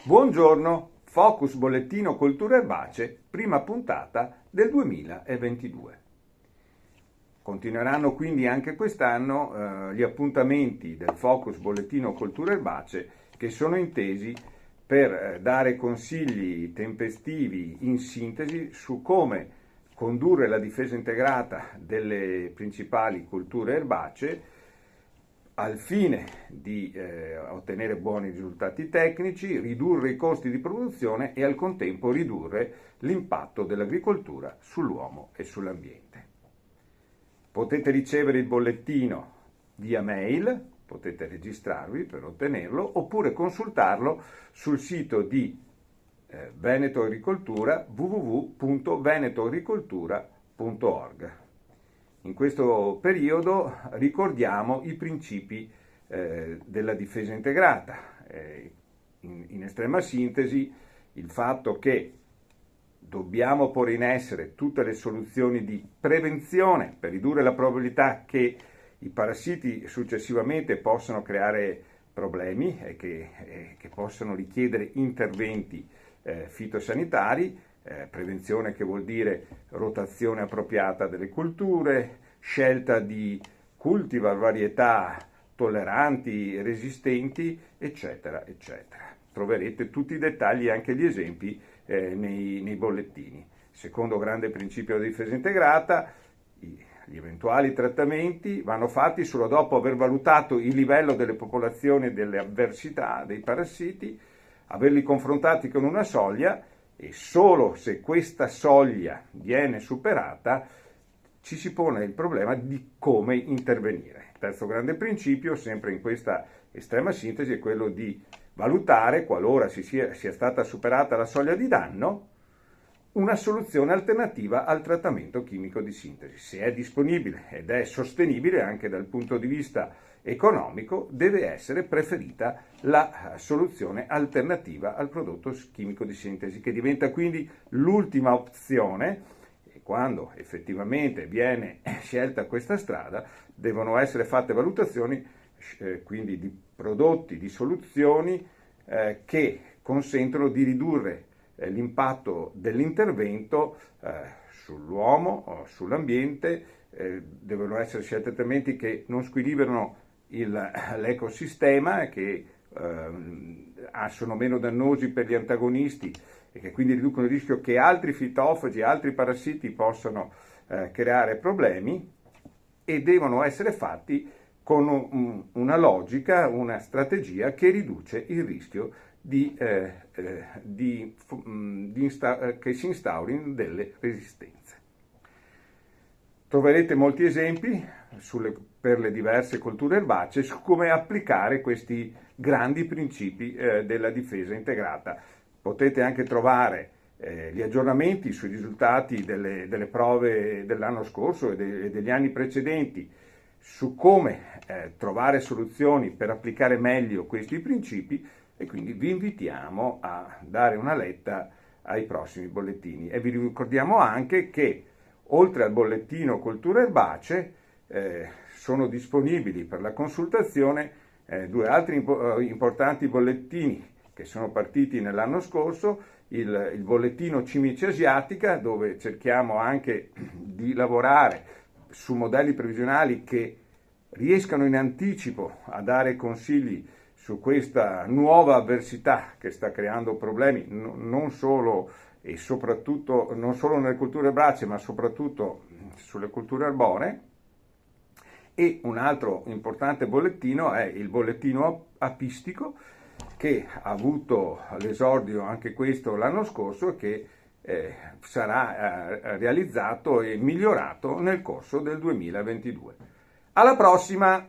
Buongiorno, Focus Bollettino Cultura Erbacee, prima puntata del 2022. Continueranno quindi anche quest'anno gli appuntamenti del Focus Bollettino Cultura Erbacee, che sono intesi per dare consigli tempestivi in sintesi su come condurre la difesa integrata delle principali culture erbacee al fine di ottenere buoni risultati tecnici, ridurre i costi di produzione e al contempo ridurre l'impatto dell'agricoltura sull'uomo e sull'ambiente. Potete ricevere il bollettino via mail, potete registrarvi per ottenerlo oppure consultarlo sul sito di Veneto Agricoltura, www.venetoagricoltura.org. In questo periodo ricordiamo i principi della difesa integrata. In estrema sintesi, il fatto che dobbiamo porre in essere tutte le soluzioni di prevenzione per ridurre la probabilità che i parassiti successivamente possano creare problemi e che possano richiedere interventi fitosanitari. Prevenzione che vuol dire rotazione appropriata delle culture, scelta di cultivar varietà tolleranti, resistenti, eccetera, eccetera. Troverete tutti i dettagli e anche gli esempi nei bollettini. Secondo grande principio della difesa integrata, gli eventuali trattamenti vanno fatti solo dopo aver valutato il livello delle popolazioni e delle avversità dei parassiti, averli confrontati con una soglia e solo se questa soglia viene superata ci si pone il problema di come intervenire. Il terzo grande principio, sempre in questa estrema sintesi, è quello di valutare, qualora sia stata superata la soglia di danno, una soluzione alternativa al trattamento chimico di sintesi. Se è disponibile ed è sostenibile anche dal punto di vista economico, deve essere preferita la soluzione alternativa al prodotto chimico di sintesi, che diventa quindi l'ultima opzione. E quando effettivamente viene scelta questa strada, devono essere fatte valutazioni quindi di prodotti, di soluzioni che consentono di ridurre l'impatto dell'intervento sull'uomo o sull'ambiente. Devono essere scelte trattamenti che non squilibrano l'ecosistema, che sono meno dannosi per gli antagonisti e che quindi riducono il rischio che altri fitofagi, altri parassiti possano creare problemi, e devono essere fatti con una logica, una strategia che riduce il rischio che si instaurino delle resistenze. Troverete molti esempi per le diverse culture erbacee su come applicare questi grandi principi della difesa integrata. Potete anche trovare gli aggiornamenti sui risultati delle prove dell'anno scorso e degli anni precedenti su come trovare soluzioni per applicare meglio questi principi, e quindi vi invitiamo a dare una letta ai prossimi bollettini. E vi ricordiamo anche che oltre al bollettino Cultura Erbacee sono disponibili per la consultazione due altri importanti bollettini che sono partiti nell'anno scorso: il bollettino Cimice Asiatica, dove cerchiamo anche di lavorare su modelli previsionali che riescano in anticipo a dare consigli su questa nuova avversità che sta creando problemi non solo e soprattutto non solo nelle culture erbacee, ma soprattutto sulle culture arboree. E un altro importante bollettino è il bollettino apistico, che ha avuto l'esordio anche questo l'anno scorso e che sarà realizzato e migliorato nel corso del 2022. Alla prossima!